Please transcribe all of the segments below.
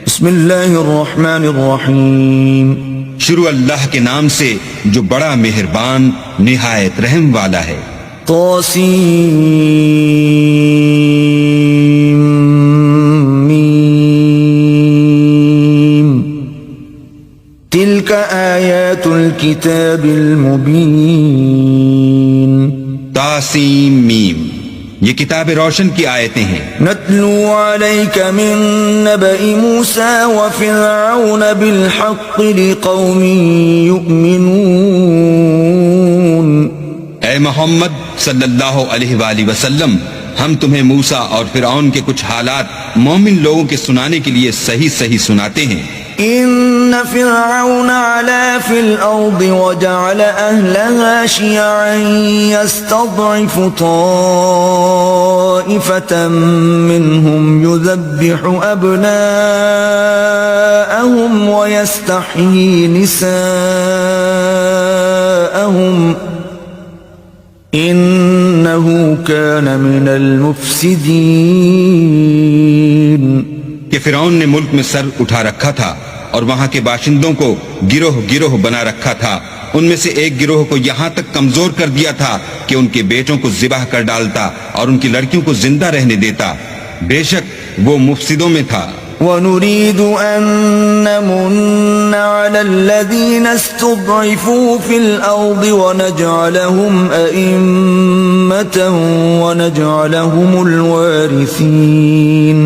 بسم اللہ الرحمن الرحیم. شروع اللہ کے نام سے جو بڑا مہربان نہایت رحم والا ہے. طاسیم. تلک آیات الکتاب المبین. تاسیم میم، یہ کتاب روشن کی آیتیں ہیں. نتلو علیک من نبأ موسیٰ وفرعون بالحق لقوم یؤمنون. اے محمد صلی اللہ علیہ وآلہ وسلم، ہم تمہیں موسیٰ اور فرعون کے کچھ حالات مومن لوگوں کے سنانے کے لیے صحیح صحیح سناتے ہیں. ان فرعون علا فی الارض وجعل اہلها شیعا یستضعف طائفة منهم یذبح ابناءهم ویستحیی نساءهم انه کان من المفسدین. کہ فرعون نے ملک میں سر اٹھا رکھا تھا اور وہاں کے باشندوں کو گروہ گروہ بنا رکھا تھا. ان میں سے ایک گروہ کو یہاں تک کمزور کر دیا تھا کہ ان کے بیٹوں کو ذبح کر ڈالتا اور ان کی لڑکیوں کو زندہ رہنے دیتا. بے شک وہ مفسدوں میں تھا. وَنُرِيدُ أَن نَّمُنَّ عَلَى الَّذِينَ اسْتُضْعِفُوا فِي الْأَرْضِ وَنَجْعَلَهُمْ أَئِمَّةً وَنَجْعَلَهُمُ الْوَارِثِينَ.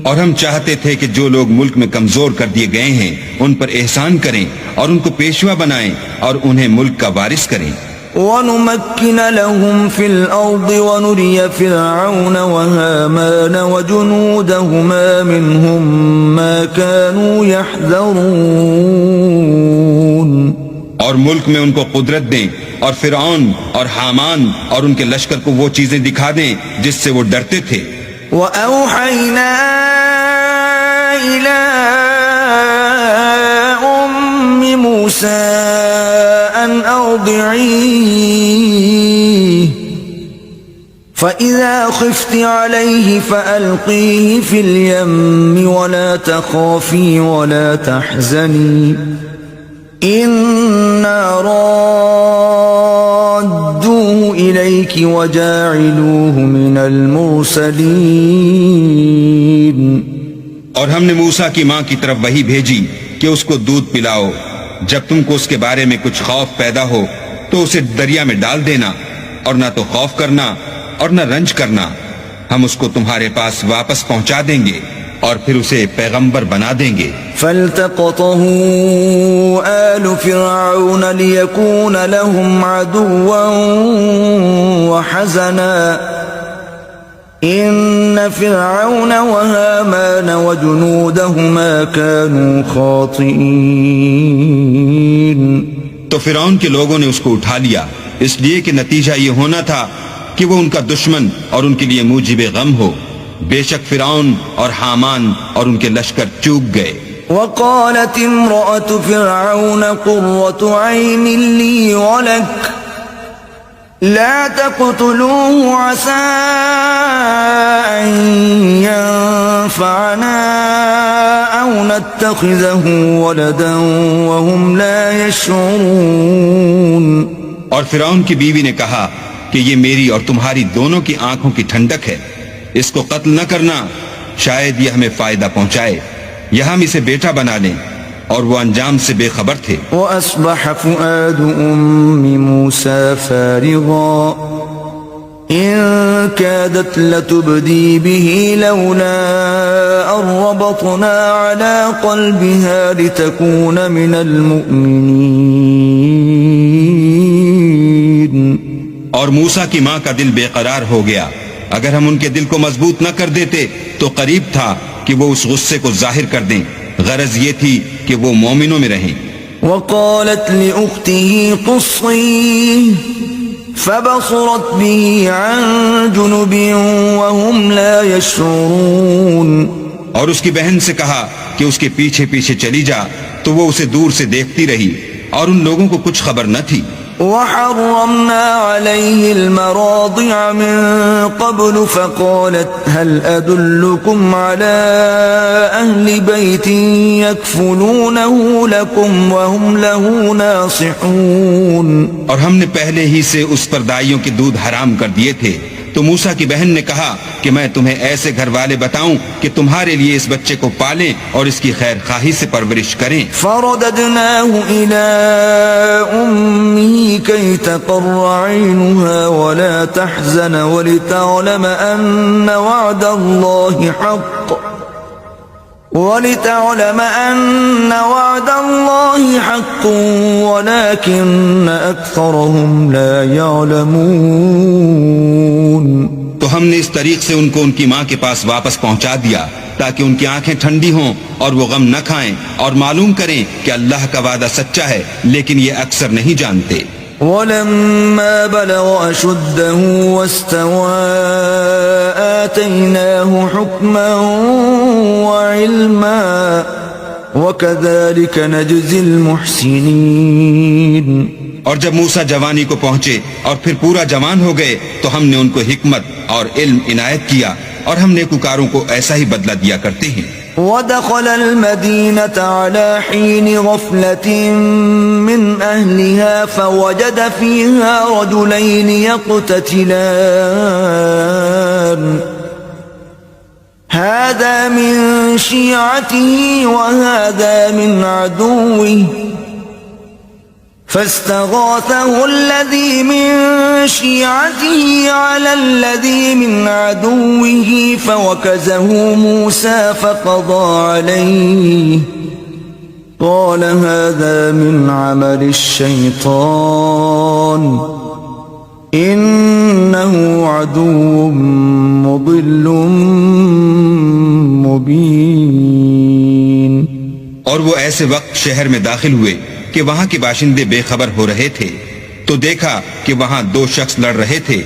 اور ہم چاہتے تھے کہ جو لوگ ملک میں کمزور کر دیے گئے ہیں ان پر احسان کریں اور ان کو پیشوا بنائیں اور انہیں ملک کا وارث کریں. وَنُمَكِّنَ لَهُمْ فِي الْأَرْضِ وَنُرِيَ فِرْعَوْنَ وَهَامَانَ وَجُنُودَهُمَا مِنْهُمْ مَا كَانُوا يَحْذَرُونَ. اور ملک میں ان کو قدرت دیں اور فرعون اور حامان اور ان کے لشکر کو وہ چیزیں دکھا دیں جس سے وہ ڈرتے تھے. وَأَوْحَيْنَا إِلَىٰ أُمِّ مُوسَىٰ أَنْ أَرْضِعِيهِ فَإِذَا خِفْتِ عَلَيْهِ فَأَلْقِيهِ فِي الْيَمِّ وَلَا تَخَافِي وَلَا تَحْزَنِي إِنَّا رَادُّوهُ إِلَيْكِ وَجَاعِلُوهُ مِنَ الْمُرْسَلِينَ. اور ہم نے موسیٰ کی ماں کی طرف وحی بھیجی کہ اس کو دودھ پلاؤ. جب تم کو اس کے بارے میں کچھ خوف پیدا ہو تو اسے دریا میں ڈال دینا اور نہ تو خوف کرنا اور نہ رنج کرنا. ہم اس کو تمہارے پاس واپس پہنچا دیں گے اور پھر اسے پیغمبر بنا دیں گے. فَالْتَقَطَهُ آلُ فِرْعَوْنَ لِيَكُونَ لَهُمْ عَدُوًّا وَحَزَنًا إِنَّ فِرْعَوْنَ وَهَامَانَ وَجُنُودَهُمَا كَانُوا خَاطِئِينَ. تو فرعون کے لوگوں نے اس کو اٹھا لیا اس لیے کہ نتیجہ یہ ہونا تھا کہ وہ ان کا دشمن اور ان کے لیے موجب غم ہو. بے شک فرعون اور حامان اور ان کے لشکر چوک گئے. وقالت امرأة فرعون قرة عين لي ولك لا تقتلوه عسى أن ينفعنا أو نتخذه ولدا وهم لا يشعرون. اور فرعون کی بیوی نے کہا کہ یہ میری اور تمہاری دونوں کی آنکھوں کی ٹھنڈک ہے، اس کو قتل نہ کرنا، شاید یہ ہمیں فائدہ پہنچائے یا ہم اسے بیٹا بنا لیں. اور وہ انجام سے بے خبر تھے. وَأَصْبَحَ فُؤَادُ أُمِّ مُوسَىٰ فَارِغًا إِن كَادَتْ لَتُبْدِي بِهِ لَوْلَا أَن رَّبَطْنَا عَلَىٰ قَلْبِهَا لِتَكُونَ مِنَ الْمُؤْمِنِينَ. اور موسیٰ کی ماں کا دل بے قرار ہو گیا. اگر ہم ان کے دل کو مضبوط نہ کر دیتے تو قریب تھا کہ وہ اس غصے کو ظاہر کر دیں. غرض یہ تھی کہ وہ مومنوں میں رہیں. وقالت لأخته قصيه فبصرت به عن جنب وهم لا يشعرون. اور اس کی بہن سے کہا کہ اس کے پیچھے پیچھے چلی جا، تو وہ اسے دور سے دیکھتی رہی اور ان لوگوں کو کچھ خبر نہ تھی. وحرمنا عليه المراضع من قبل فقالت هل أدلكم على أهل بيت يكفلونه لكم وهم له ناصحون. اور ہم نے پہلے ہی سے اس پر دائیوں کے دودھ حرام کر دیے تھے. تو موسیٰ کی بہن نے کہا کہ میں تمہیں ایسے گھر والے بتاؤں کہ تمہارے لیے اس بچے کو پالیں اور اس کی خیر خواہی سے پرورش کریں. فرددناه إلى أمه كي تقر عينها ولا تحزن ولتعلم أن وعد الله حق ولكن أكثرهم لا يعلمون. تو ہم نے اس طریق سے ان کو ان کی ماں کے پاس واپس پہنچا دیا تاکہ ان کی آنکھیں ٹھنڈی ہوں اور وہ غم نہ کھائیں اور معلوم کریں کہ اللہ کا وعدہ سچا ہے لیکن یہ اکثر نہیں جانتے. ولما بلغ أشده واستوى آتيناه حكما وعلما وكذلك نجزي المحسنين. اور جب موسیٰ جوانی کو پہنچے اور پھر پورا جوان ہو گئے تو ہم نے ان کو حکمت اور علم عنایت کیا اور ہم نیکوکاروں کو ایسا ہی بدلہ دیا کرتے ہیں. ودخل المدينة على حين غفلة من أهلها فوجد فيها رجلين يقتتلان هذا من شيعته وهذا من عدوه فاستغاثه الذي من شيعته على الذي من عدوه فوكزه موسى فقضى عليه قال هذا من عمل الشيطان إنه عدو مضل مبين. اور وہ ایسے وقت شہر میں داخل ہوئے کہ وہاں کے باشندے بے خبر ہو رہے تھے تو دیکھا کہ وہاں دو شخص لڑ رہے تھے.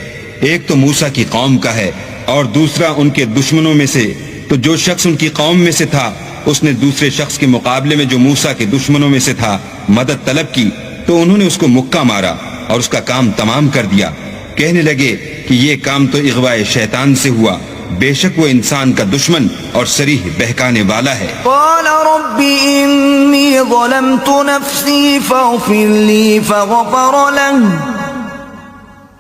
ایک تو موسیٰ کی قوم کا ہے اور دوسرا ان کے دشمنوں میں سے. تو جو شخص ان کی قوم میں سے تھا اس نے دوسرے شخص کے مقابلے میں جو موسیٰ کے دشمنوں میں سے تھا مدد طلب کی تو انہوں نے اس کو مکہ مارا اور اس کا کام تمام کر دیا. کہنے لگے کہ یہ کام تو اغواء شیطان سے ہوا، بے شک وہ انسان کا دشمن اور صریح بہکانے والا ہے. قال رب انی ظلمت نفسی فاغفر لی فغفر له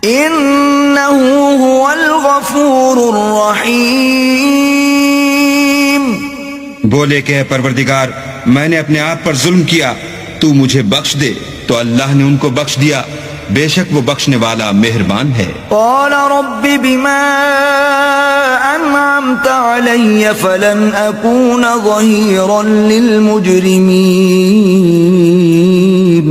انه هو الغفور الرحیم. بولے کہ اے پروردگار میں نے اپنے آپ پر ظلم کیا، تو مجھے بخش دے. تو اللہ نے ان کو بخش دیا، بے شک وہ بخشنے والا مہربان ہے. قال رب بما انعمت علی فلن اکون ظہیرا للمجرمین.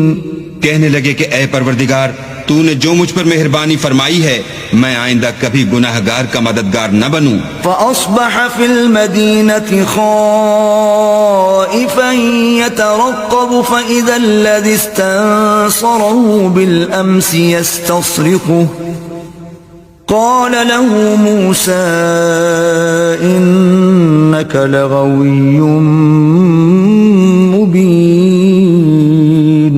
کہنے لگے کہ اے پروردگار تو نے جو مجھ پر مہربانی فرمائی ہے میں آئندہ کبھی گناہگار کا مددگار نہ بنوں. فأصبح في المدينة خائفا يترقب فإذا الذي استنصره بالأمس يستصرخه قال له موسى إنك لغوي مبين.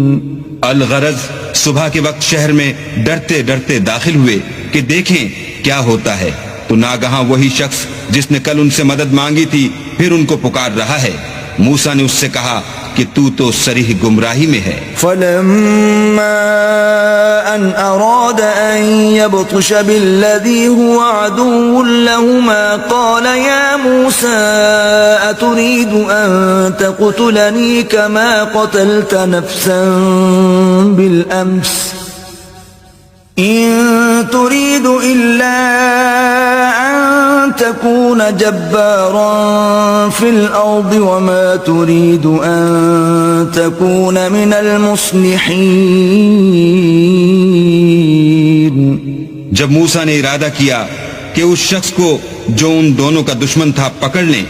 الغرض صبح کے وقت شہر میں ڈرتے ڈرتے داخل ہوئے کہ دیکھیں کیا ہوتا ہے تو ناگہاں وہی شخص جس نے کل ان سے مدد مانگی تھی پھر ان کو پکار رہا ہے. موسیٰ نے اس سے کہا کہ تو صریح گمراہی میں ہے. فلما ان اراد ان يبطش بالذي هو عدو لهما قال يا موسى اتريد ان تقتلني كما قتلت نفسا بالامس إن تريد إلا أن تكون جبارا في الأرض وما تريد أن تكون من المصلحين. جب موسیٰ نے ارادہ کیا کہ اس شخص کو جو ان دونوں کا دشمن تھا پکڑ لیں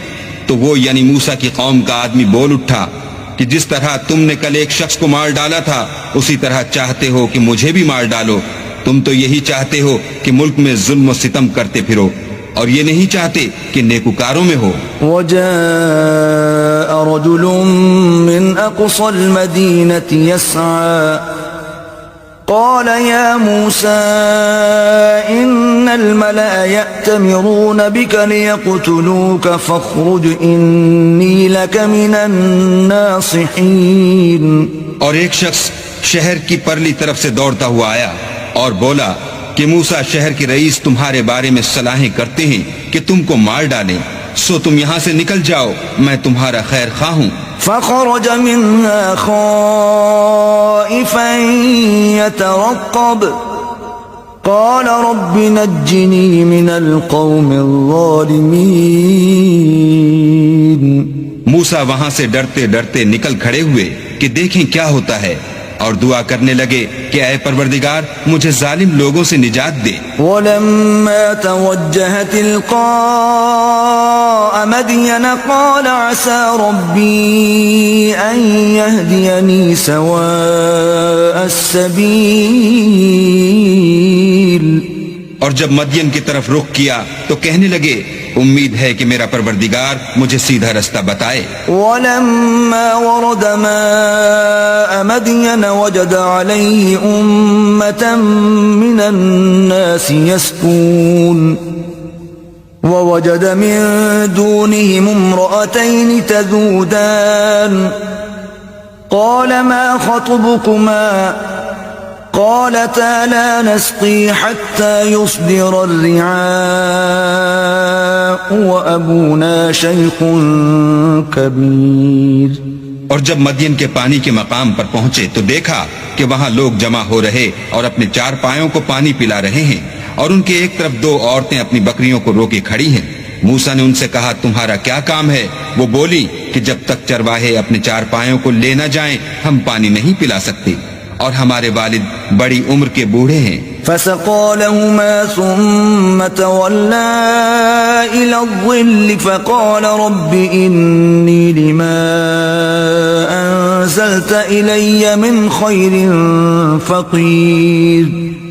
تو وہ یعنی موسیٰ کی قوم کا آدمی بول اٹھا کہ جس طرح تم نے کل ایک شخص کو مار ڈالا تھا اسی طرح چاہتے ہو کہ مجھے بھی مار ڈالو. تم تو یہی چاہتے ہو کہ ملک میں ظلم و ستم کرتے پھرو اور یہ نہیں چاہتے کہ نیکوکاروں میں ہو. وجاء رجل من أقصى المدينة يسعى قال يا موسى إن الملأ يأتمرون بك ليقتلوك فاخرج إني لك من الناصحين. اور ایک شخص شہر کی پرلی طرف سے دوڑتا ہوا آیا اور بولا کہ موسیٰ شہر کے رئیس تمہارے بارے میں صلاحیں کرتے ہیں کہ تم کو مار ڈالیں، سو تم یہاں سے نکل جاؤ، میں تمہارا خیر خواہ ہوں. فخرج منها خائفا يترقب قال رب نجني من القوم الظالمين. موسیٰ وہاں سے ڈرتے ڈرتے نکل کھڑے ہوئے کہ دیکھیں کیا ہوتا ہے، اور دعا کرنے لگے کہ اے پروردگار مجھے ظالم لوگوں سے نجات دے. ولما توجه تلقاء مدين قال عسى ربي أن يهديني سواء السبيل. اور جب مدین کی طرف رخ کیا تو کہنے لگے امید ہے کہ میرا پروردگار مجھے سیدھا رستہ بتائے. ولما ورد ماء مدين وجد عليه أمة من الناس يسكون ووجد من دونهم امرأتين تذودان قال ما خطبكما قالتا لا نسقي حتى يصدر الرعاء وأبونا شيخ كبير. اور جب مدین کے پانی کے مقام پر پہنچے تو دیکھا کہ وہاں لوگ جمع ہو رہے اور اپنے چار پایوں کو پانی پلا رہے ہیں، اور ان کے ایک طرف دو عورتیں اپنی بکریوں کو روکے کھڑی ہیں. موسیٰ نے ان سے کہا تمہارا کیا کام ہے؟ وہ بولی کہ جب تک چرواہے اپنے چار پایوں کو لے نہ جائیں ہم پانی نہیں پلا سکتے، اور ہمارے والد بڑی عمر کے بوڑھے ہیں. فسقى لهما ثم تولى إلى الظل فقال رب إني لما أنزلت إلي من خير فقير.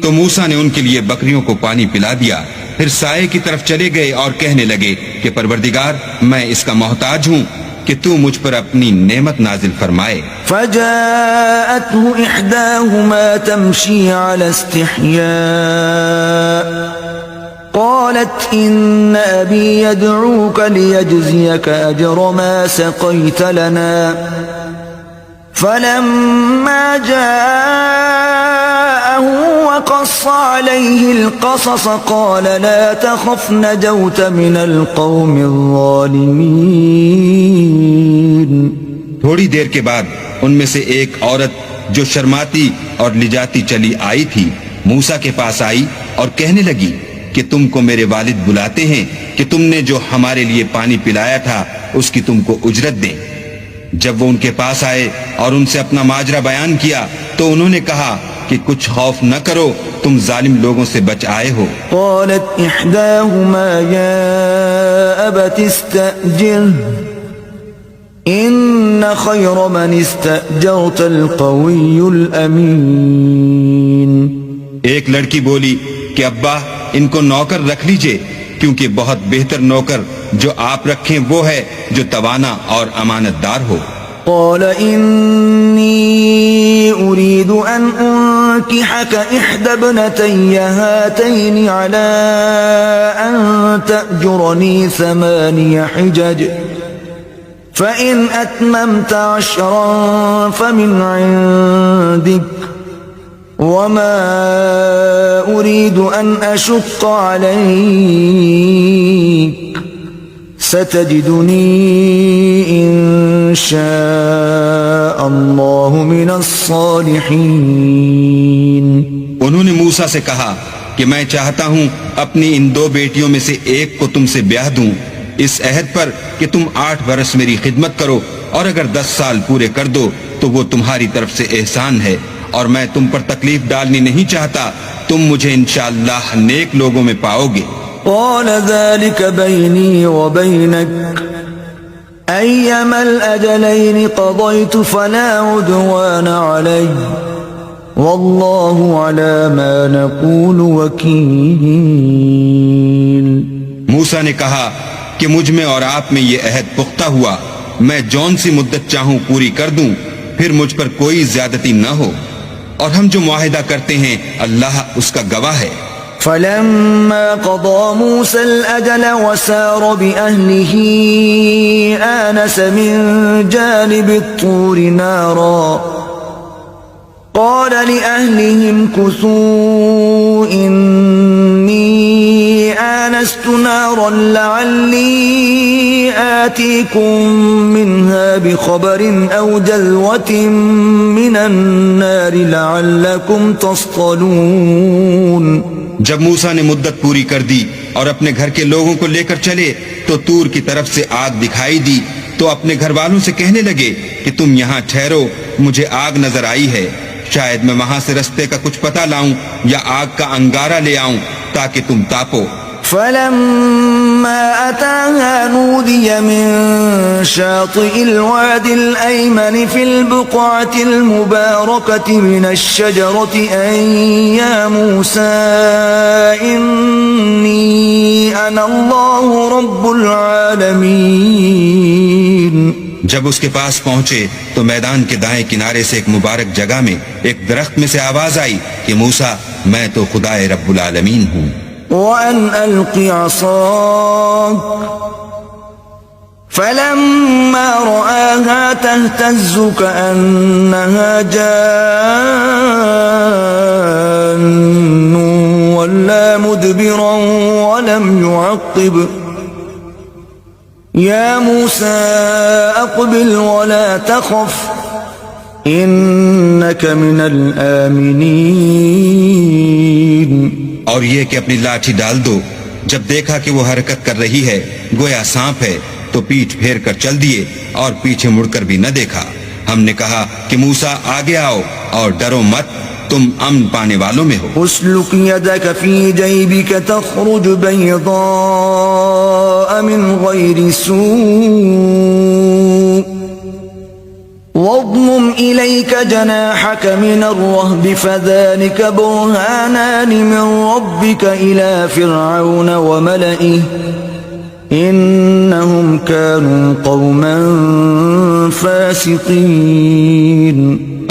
تو موسیٰ نے ان کے لیے بکریوں کو پانی پلا دیا، پھر سائے کی طرف چلے گئے اور کہنے لگے کہ پروردگار میں اس کا محتاج ہوں کہ تو مجھ پر اپنی نعمت نازل فرمائے. فجاءته إحداهما تمشي على استحياء قالت إن أبي يدعوك ليجزيك أجر ما سقيت لنا. فلما جاءه وقص عليه القصص قال لا تخف نجوت من القوم الظالمين. تھوڑی دیر کے بعد ان میں سے ایک عورت جو شرماتی اور لجاتی چلی آئی تھی موسیٰ کے پاس آئی اور کہنے لگی کہ تم کو میرے والد بلاتے ہیں کہ تم نے جو ہمارے لیے پانی پلایا تھا اس کی تم کو اجرت دیں. جب وہ ان کے پاس آئے اور ان سے اپنا ماجرا بیان کیا تو انہوں نے کہا کہ کچھ خوف نہ کرو، تم ظالم لوگوں سے بچ آئے ہو. قالت إحداهما يا أبت استأجره إن خير من استأجرت القوي الأمين. ایک لڑکی بولی کہ ابا ان کو نوکر رکھ لیجئے، کیونکہ بہت بہتر نوکر جو آپ رکھیں وہ ہے جو توانا اور امانت دار ہو. قال إني أريد أن أنكحك إحدى ابنتي هاتين على أن تأجرني 8 حجج فإن أتممت 10 فمن عندك وما أريد أن أشق عليك ستجدني إن شاء الله من الصالحين. انہوں نے موسیٰ سے کہا کہ میں چاہتا ہوں اپنی ان 2 بیٹیوں میں سے ایک کو تم سے بیاہ دوں، اس عہد پر کہ تم 8 برس میری خدمت کرو، اور اگر 10 سال پورے کر دو تو وہ تمہاری طرف سے احسان ہے، اور میں تم پر تکلیف ڈالنی نہیں چاہتا، تم مجھے انشاءاللہ نیک لوگوں میں پاؤ گے. قال ذلك بيني وبينك أيما الأجلين قضيت فلا عدوان علي والله على ما نقول وكيل. موسیٰ نے کہا کہ مجھ میں اور آپ میں یہ عہد پختہ ہوا، میں جون سی مدت چاہوں پوری کر دوں، پھر مجھ پر کوئی زیادتی نہ ہو، اور ہم جو معاہدہ کرتے ہیں اللہ اس کا گواہ ہے۔ فلما قضى موسى الأجل وسار بأهله آنس من جانب الطور نارا قال لأهلهم كثوا إني آنست نارا لعلي آتيكم منها بخبر أو جذوة من النار لعلكم تصطلون۔ جب موسیٰ نے مدت پوری کر دی اور اپنے گھر کے لوگوں کو لے کر چلے تو طور کی طرف سے آگ دکھائی دی، تو اپنے گھر والوں سے کہنے لگے کہ تم یہاں ٹھہرو، مجھے آگ نظر آئی ہے، شاید میں وہاں سے رستے کا کچھ پتہ لاؤں یا آگ کا انگارہ لے آؤں تاکہ تم تاپو۔ فلما أتاها نودي من شاطئ الوادي الأيمن في البقعة المباركة من الشجرة أن يا موسى إني أنا الله رب العالمين۔ جب اس کے پاس پہنچے تو میدان کے دائیں کنارے سے ایک مبارک جگہ میں ایک درخت میں سے آواز آئی کہ موسیٰ میں تو خدائے رب العالمین ہوں۔ وأن ألق عصاك فلما رآها تهتز كأنها جان ولا مدبرا ولم يعقب يا موسى أقبل ولا تخف إنك من الآمنين۔ اور یہ کہ اپنی لاٹھی ڈال دو۔ جب دیکھا کہ وہ حرکت کر رہی ہے گویا سانپ ہے تو پیٹھ پھیر کر چل دیے اور پیچھے مڑ کر بھی نہ دیکھا۔ ہم نے کہا کہ موسیٰ آگے آؤ اور ڈرو مت، تم امن پانے والوں میں ہو۔ اسلک یدک فی جیبک تخرج بیضاء من غیر سوء واضمم إليك جناحك من الرهب فذلك برهانان من ربك إلى فرعون وملئه إنهم كانوا قوما فاسقين۔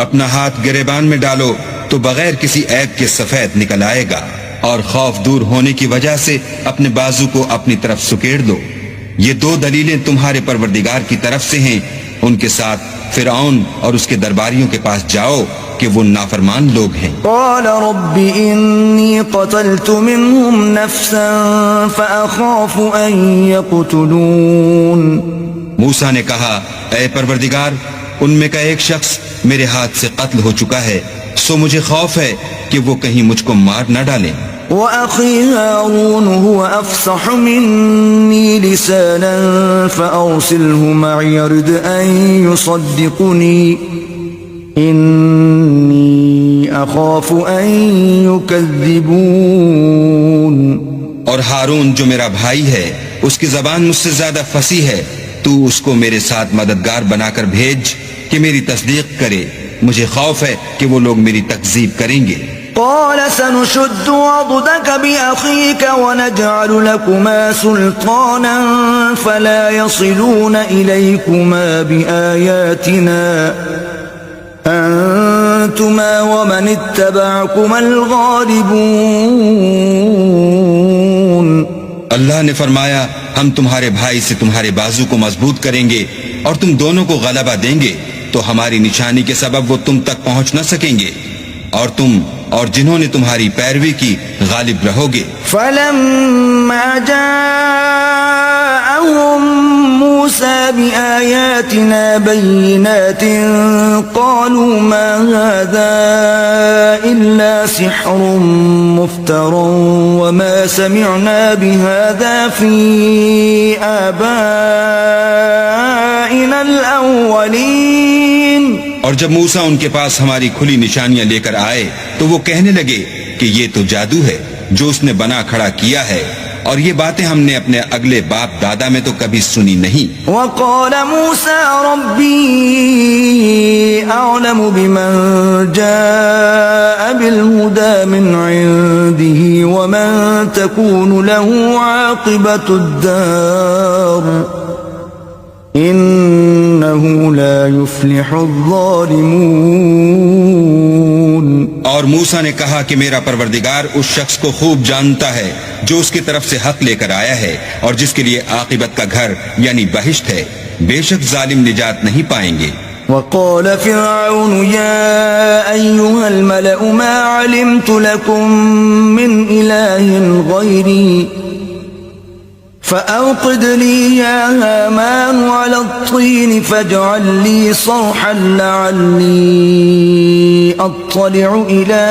اپنا ہاتھ گریبان میں ڈالو تو بغیر کسی عیب کے سفید نکل آئے گا، اور خوف دور ہونے کی وجہ سے اپنے بازو کو اپنی طرف سکیڑ دو۔ یہ دو دلیلیں تمہارے پروردگار کی طرف سے ہیں، ان کے ساتھ فرعون اور اس کے درباریوں کے پاس جاؤ کہ وہ نافرمان لوگ ہیں۔ قال رب انی قتلت منهم نفسا فاخاف ان يقتلون۔ موسیٰ نے کہا اے پروردگار، ان میں کا ایک شخص میرے ہاتھ سے قتل ہو چکا ہے، سو مجھے خوف ہے کہ وہ کہیں مجھ کو مار نہ ڈالیں۔ وأخي هارون هو أفصح مني لسانا فأرسله معي يرد أن يصدقني إني أخاف أن يكذبون۔ اور ہارون جو میرا بھائی ہے اس کی زبان مجھ سے زیادہ فصیح ہے، تو اس کو میرے ساتھ مددگار بنا کر بھیج کہ میری تصدیق کرے، مجھے خوف ہے کہ وہ لوگ میری تکذیب کریں گے۔ قال سنشد عضدك بأخيك ونجعل لكما سلطانا فلا يصلون إليكما بآياتنا أنتما ومن اتبعكما الغالبون۔ اللہ نے فرمایا ہم تمہارے بھائی سے تمہارے بازو کو مضبوط کریں گے اور تم دونوں کو غلبہ دیں گے، تو ہماری نشانی کے سبب وہ تم تک پہنچ نہ سکیں گے، اور تم اور جنہوں نے تمہاری پیروی کی غالب رہو گے۔ فلما جاءهم موسى بآياتنا بينات قالوا ما هذا إلا سحر مفترى وما سمعنا بهذا في آبائنا الأولين۔ اور جب موسیٰ ان کے پاس ہماری کھلی نشانیاں لے کر آئے تو وہ کہنے لگے کہ یہ تو جادو ہے جو اس نے بنا کھڑا کیا ہے، اور یہ باتیں ہم نے اپنے اگلے باپ دادا میں تو کبھی سنی نہیں۔ وقال موسى ربي أعلم بمن جاء بالهدى من عنده ومن تكون له عاقبة الدار إنه لا يفلح الظالمون۔ اور موسیٰ نے کہا کہ میرا پروردگار اس شخص کو خوب جانتا ہے جو اس کی طرف سے حق لے کر آیا ہے اور جس کے لیے عاقبت کا گھر یعنی بہشت ہے، بے شک ظالم نجات نہیں پائیں گے۔ وقال فرعون يا أيها الملأ ما علمت لكم من إله غيري فأوقد لي يا هامان على الطين فاجعل لي صرحا لعلي أطلع إلى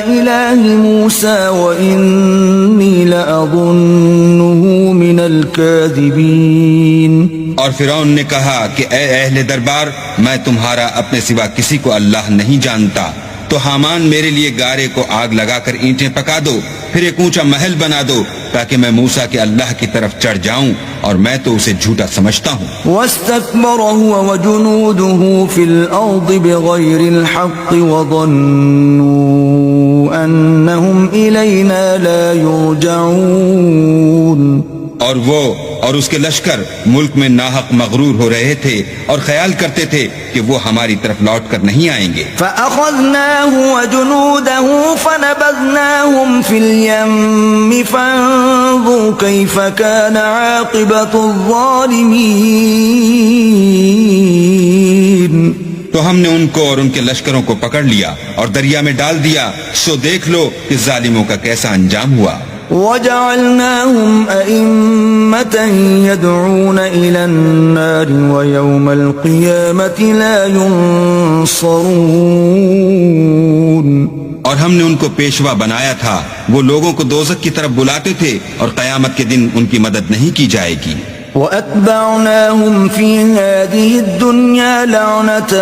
إله موسى وإني لأظنه من الكاذبين۔ اور فرعون نے کہا کہ اے اہل دربار، میں تمہارا اپنے سوا کسی کو اللہ نہیں جانتا، تو حامان میرے لیے گارے کو آگ لگا کر اینٹیں پکا دو، پھر ایک اونچا محل بنا دو تاکہ میں موسیٰ کے اللہ کی طرف چڑھ جاؤں، اور میں تو اسے جھوٹا سمجھتا ہوں۔ واستكبر هو وجنوده في الأرض بغير الحق وظنوا أنهم إلينا لا يرجعون۔ اور وہ اور اس کے لشکر ملک میں ناحق مغرور ہو رہے تھے اور خیال کرتے تھے کہ وہ ہماری طرف لوٹ کر نہیں آئیں گے۔ فَأَخَذْنَاهُ وَجُنُودَهُ فَنَبَذْنَاهُمْ فِي الْيَمِّ فَانظُرْ كَيْفَ كَانَ عَاقِبَةُ الظَّالِمِينَ۔ تو ہم نے ان کو اور ان کے لشکروں کو پکڑ لیا اور دریا میں ڈال دیا، سو دیکھ لو کہ ظالموں کا کیسا انجام ہوا۔ وَجَعَلْنَاهُمْ أَئِمَّةً يَدْعُونَ إِلَى النَّارِ وَيَوْمَ الْقِيَامَةِ لَا يُنصَرُونَ۔ اور ہم نے ان کو پیشوا بنایا تھا، وہ لوگوں کو دوزخ کی طرف بلاتے تھے اور قیامت کے دن ان کی مدد نہیں کی جائے گی۔ وَأَتْبَعْنَاهُمْ فِي هَذِهِ الدُّنْيَا لَعْنَةً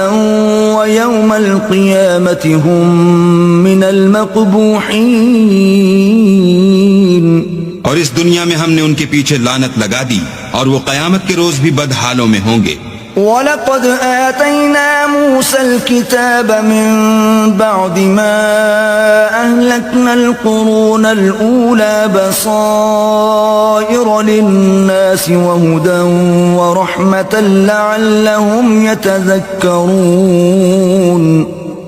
وَيَوْمَ الْقِيَامَةِ هُمْ مِنَ الْمَقْبُوحِينَ۔ اور اس دنیا میں ہم نے ان کے پیچھے لعنت لگا دی اور وہ قیامت کے روز بھی بد حالوں میں ہوں گے۔ وَلَقَدْ آتَيْنَا مُوسَى الْكِتَابَ مِنْ بَعْدِ مَا أَهْلَكْنَا الْقُرُونَ الْأُولَى بَصَائِرَ لِلنَّاسِ وَهُدًى وَرَحْمَةً لَعَلَّهُمْ يَتَذَكَّرُونَ۔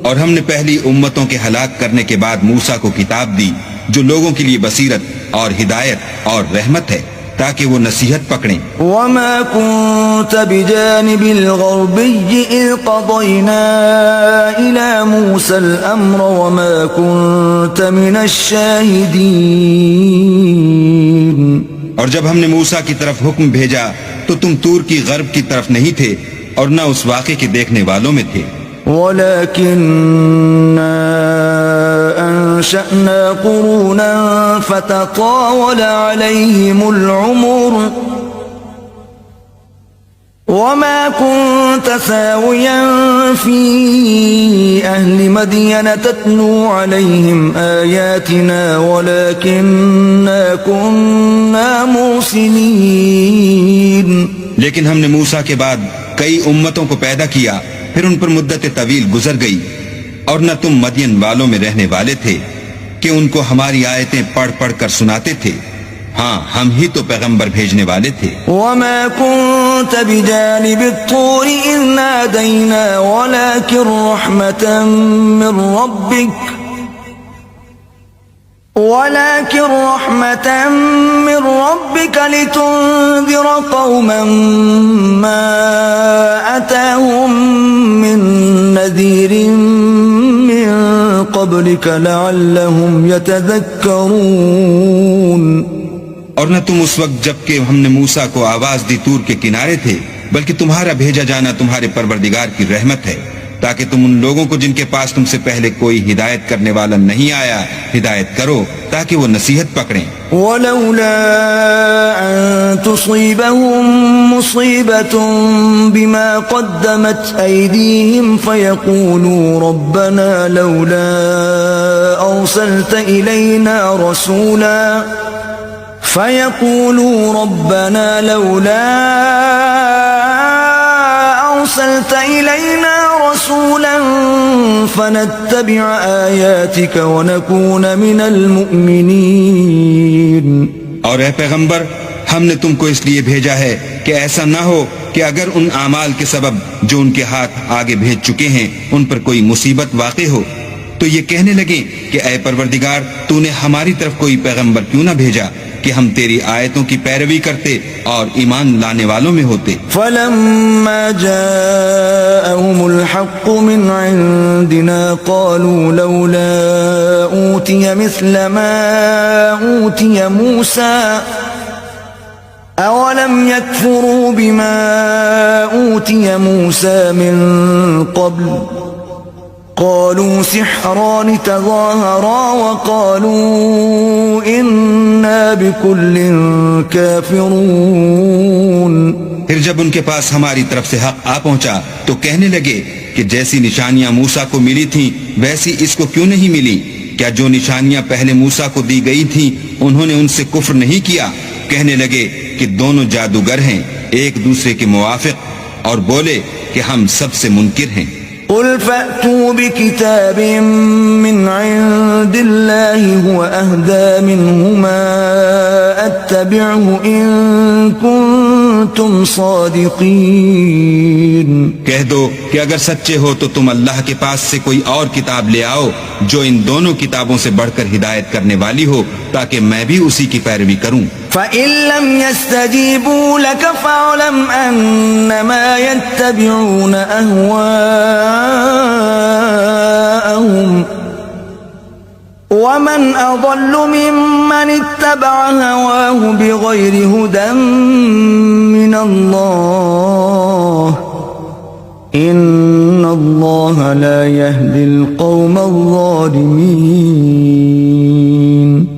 اور ہم نے پہلی امتوں کے ہلاک کرنے کے بعد موسیٰ کو کتاب دی جو لوگوں کے لیے بصیرت اور ہدایت اور رحمت ہے تاکہ وہ نصیحت پکڑیں۔ وَمَا كُنْتَ بِجَانِبِ الْغَرْبِيِّ إِذْ قَضَيْنَا إِلَى مُوسَى الْأَمْرَ وَمَا كُنْتَ مِنَ الشَّاهِدِينَ۔ اور جب ہم نے موسیٰ کی طرف حکم بھیجا تو تم تور کی غرب کی طرف نہیں تھے اور نہ اس واقعے کے دیکھنے والوں میں تھے۔ وَلَكِنَّا أَنشَأْنَا قُرُونًا فَتَطَاوَلَ عَلَيْهِمُ الْعُمُرُ وَمَا كُنْتَ ثَاوِيًا فِي أَهْلِ مَدْيَنَ تَتْلُو عَلَيْهِمْ آيَاتِنَا وَلَكِنَّا كُنَّا مُرْسِلِينَ۔ لیکن ہم نے موسیٰ کے بعد کئی امتوں کو پیدا کیا، پھر ان پر مدت طویل گزر گئی، اور نہ تم مدین والوں میں رہنے والے تھے کہ ان کو ہماری آیتیں پڑھ پڑھ کر سناتے تھے، ہاں ہم ہی تو پیغمبر بھیجنے والے تھے۔ وَمَا كُنْتَ بِجَانِبِ الطُّورِ إِذْ نَادَيْنَا وَلَكِنْ رَحْمَةً مِّن رَّبِّكَ لِتُنذِرَ قَوْمًا مَّا أَتَاهُم مِّن نَّذِيرٍ مِّن قَبْلِكَ لَعَلَّهُمْ يَتَذَكَّرُونَ۔ اور نہ تم اس وقت جب کہ ہم نے موسیٰ کو آواز دی طور کے کنارے تھے، بلکہ تمہارا بھیجا جانا تمہارے پروردگار کی رحمت ہے تاکہ تم ان لوگوں کو جن کے پاس تم سے پہلے کوئی ہدایت کرنے والا نہیں آیا ہدایت کرو تاکہ وہ نصیحت پکڑیں۔ وَلَوْلَا أَن تُصِيبَهُم مُّصِيبَةٌ بِمَا قَدَّمَتْ أَيْدِيهِمْ فَيَقُولُوا رَبَّنَا لَوْلَا أَرْسَلْتَ إِلَيْنَا رَسُولًا فَنَتَّبِعَ آيَاتِكَ وَنَكُونَ مِنَ الْمُؤْمِنِينَ۔ اور اے پیغمبر، ہم نے تم کو اس لیے بھیجا ہے کہ ایسا نہ ہو کہ اگر ان اعمال کے سبب جو ان کے ہاتھ آگے بھیج چکے ہیں ان پر کوئی مصیبت واقع ہو تو یہ کہنے لگے کہ اے پروردگار تو نے ہماری طرف کوئی پیغمبر کیوں نہ بھیجا کہ ہم تیری آیتوں کی پیروی کرتے اور ایمان لانے والوں میں ہوتے۔ فلما جاءهم الحق من عندنا قالوا لولا أوتي مثل ما أوتي موسى أولم يكفروا بما أوتي موسى من قبل قالوا سحران تظاهرا وقالوا إنا بكل كافرون۔ پھر جب ان کے پاس ہماری طرف سے حق آ پہنچا تو کہنے لگے کہ جیسی نشانیاں موسیٰ کو ملی تھیں ویسی اس کو کیوں نہیں ملی؟ کیا جو نشانیاں پہلے موسیٰ کو دی گئی تھیں انہوں نے ان سے کفر نہیں کیا؟ کہنے لگے کہ دونوں جادوگر ہیں ایک دوسرے کے موافق، اور بولے کہ ہم سب سے منکر ہیں۔ قل فأتوا بكتاب من عند الله هو أهدى منهما أتبعه إن كنتم صادقين۔ کہہ دو کہ اگر سچے ہو تو تم اللہ کے پاس سے کوئی اور کتاب لے آؤ جو ان دونوں کتابوں سے بڑھ کر ہدایت کرنے والی ہو تاکہ میں بھی اسی کی پیروی کروں۔ فَإِن لَّمْ يَسْتَجِيبُوا لَكَ فَاعْلَمْ أَنَّمَا يَتَّبِعُونَ أَهْوَاءَهُمْ وَمَنْ أَضَلُّ مِمَّنِ اتَّبَعَ هَوَاهُ بِغَيْرِ هُدًى مِّنَ اللَّهِ إِنَّ اللَّهَ لَا يَهْدِي الْقَوْمَ الظَّالِمِينَ۔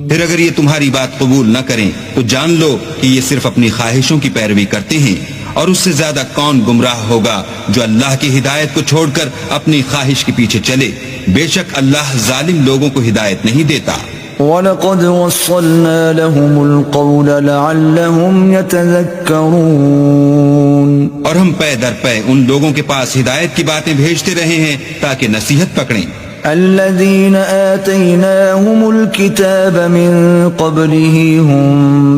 پھر اگر یہ تمہاری بات قبول نہ کریں تو جان لو کہ یہ صرف اپنی خواہشوں کی پیروی کرتے ہیں، اور اس سے زیادہ کون گمراہ ہوگا جو اللہ کی ہدایت کو چھوڑ کر اپنی خواہش کے پیچھے چلے۔ بے شک اللہ ظالم لوگوں کو ہدایت نہیں دیتا۔ وَلَقَدْ وَصَّلْنَا لَهُمُ الْقَوْلَ لَعَلَّهُمْ يَتَذَكَّرُونَ۔ اور ہم پے در پے ان لوگوں کے پاس ہدایت کی باتیں بھیجتے رہے ہیں تاکہ نصیحت پکڑیں۔ الذين آتيناهم الكتاب من قبله هم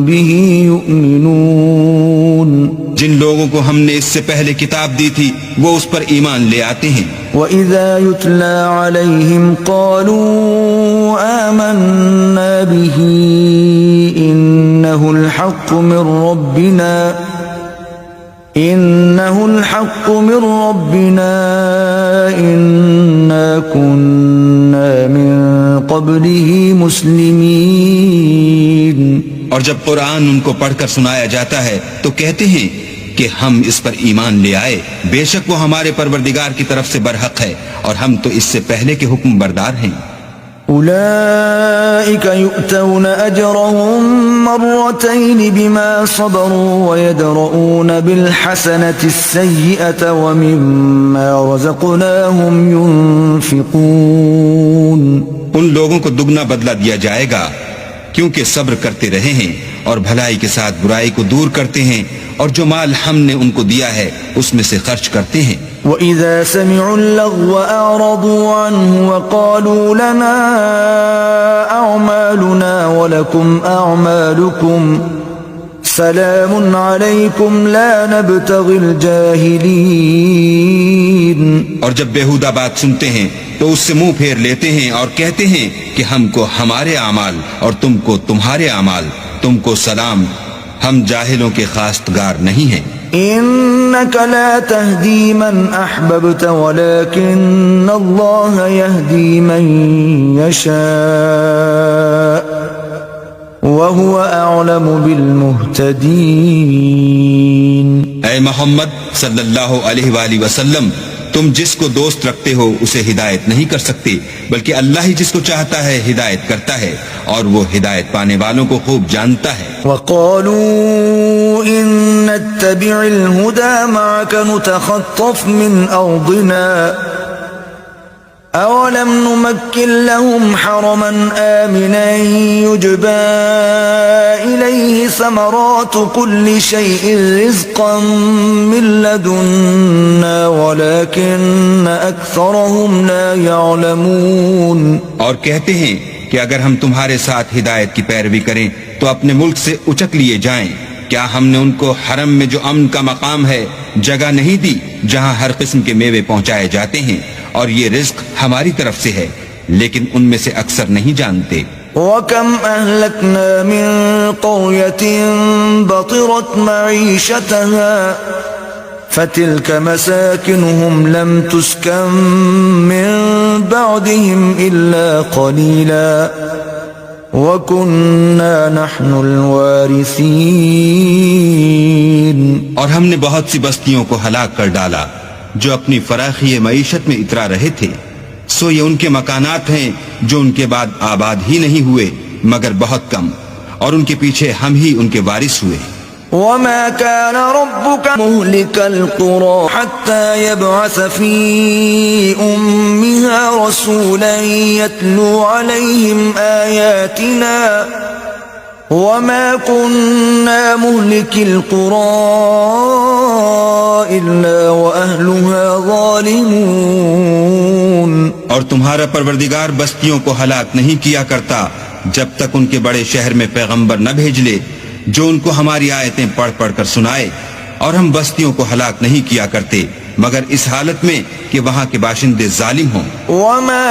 به يؤمنون۔ جن لوگوں کو ہم نے اس سے پہلے کتاب دی تھی وہ اس پر ایمان لے آتے ہیں۔ وَإِذَا يُتْلَى عَلَيْهِمْ قَالُوا آمَنَّا بِهِ إِنَّهُ الْحَقُّ مِنْ رَبِّنَا إِنَّا كُنَّا مِن قَبْلِهِ مُسْلِمِينَ۔ اور جب قرآن ان کو پڑھ کر سنایا جاتا ہے تو کہتے ہیں کہ ہم اس پر ایمان لے آئے، بے شک وہ ہمارے پروردگار کی طرف سے برحق ہے اور ہم تو اس سے پہلے کے حکم بردار ہیں۔ أولئك يؤتون أجرهم مرتين بما صبروا ويدرؤون بالحسنة السيئة ومما رزقناهم ينفقون۔ ان لوگوں کو دگنا بدلہ دیا جائے گا کیونکہ صبر کرتے رہے ہیں اور بھلائی کے ساتھ برائی کو دور کرتے ہیں، اور جو مال ہم نے ان کو دیا ہے اس میں سے خرچ کرتے ہیں۔ وَإِذَا سَمِعُوا اللَّغْوَ أَعْرَضُوا عَنْهُ وَقَالُوا لَنَا أَعْمَالُنَا وَلَكُمْ أَعْمَالُكُمْ سَلَامٌ عَلَيْكُمْ لَا نَبْتَغِي الْجَاهِلِينَ۔ اور جب بیہودہ بات سنتے ہیں تو اس سے منہ پھیر لیتے ہیں اور کہتے ہیں کہ ہم کو ہمارے اعمال اور تم کو تمہارے اعمال، تم کو سلام، ہم جاہلوں کے خواستگار نہیں ہیں۔ إنك لا تهدي من أحببت ولكن الله يهدي من يشاء وهو أعلم بالمهتدين۔ اے محمد صلی اللہ علیہ وآلہ وسلم، تم جس کو دوست رکھتے ہو اسے ہدایت نہیں کر سکتے، بلکہ اللہ ہی جس کو چاہتا ہے ہدایت کرتا ہے، اور وہ ہدایت پانے والوں کو خوب جانتا ہے۔ وقالوا إن نتبع الهدى معك نتخطف من أرضنا أولم نمكن لهم حرما آمنا يجبى إليه ثمرات كل شيء رزقا من لدنا ولكن أكثرهم لا يعلمون۔ اور کہتے ہیں کہ اگر ہم تمہارے ساتھ ہدایت کی پیروی کریں تو اپنے ملک سے اچک لیے جائیں، کیا ہم نے ان کو حرم میں جو امن کا مقام ہے جگہ نہیں دی جہاں ہر قسم کے میوے پہنچائے جاتے ہیں، اور یہ رزق ہماری طرف سے ہے، لیکن ان میں سے اکثر نہیں جانتے. وَكَمْ أَهْلَكْنَا مِنْ قَرْيَةٍ بَطِرَتْ مَعِيشَتَهَا فَتِلْكَ مَسَاكِنُهُمْ لَمْ تُسْكَنْ مِنْ بَعْدِهِمْ إِلَّا قَلِيلًا وَكُنَّا نَحْنُ الْوَارِثِينَ. اور ہم نے بہت سی بستیوں کو ہلاک کر ڈالا جو اپنی فراخی معیشت میں اترا رہے تھے، سو یہ ان کے مکانات ہیں جو ان کے بعد آباد ہی نہیں ہوئے مگر بہت کم، اور ان کے پیچھے ہم ہی ان کے وارث ہوئے. وَمَا كَانَ رَبُّكَ مُهْلِكَ الْقُرَى حَتَّى يَبْعَثَ فِي أُمِّهَا رَسُولًا يَتْلُو عَلَيْهِمْ آيَاتِنَا وَمَا كُنَّا مُهْلِكِ الْقُرَى إِلَّا وَأَهْلُهَا ظَالِمُونَ. اور تمہارا پروردگار بستیوں کو ہلاک نہیں کیا کرتا جب تک ان کے بڑے شہر میں پیغمبر نہ بھیج لے جو ان کو ہماری آیتیں پڑھ پڑھ کر سنائے، اور ہم بستیوں کو ہلاک نہیں کیا کرتے مگر اس حالت میں کہ وہاں کے باشندے ظالم ہوں. وَمَا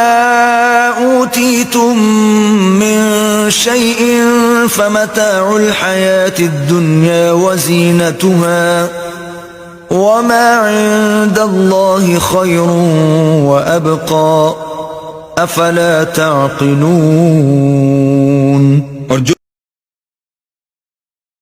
أُوتِيتُم مِّن شَيْءٍ فَمَتَاعُ الْحَيَاةِ الدُّنْيَا وَزِينَتُهَا وَمَا عِندَ اللَّهِ خَيْرٌ وَأَبْقَى أَفَلَا تَعْقِلُونَ. اور جو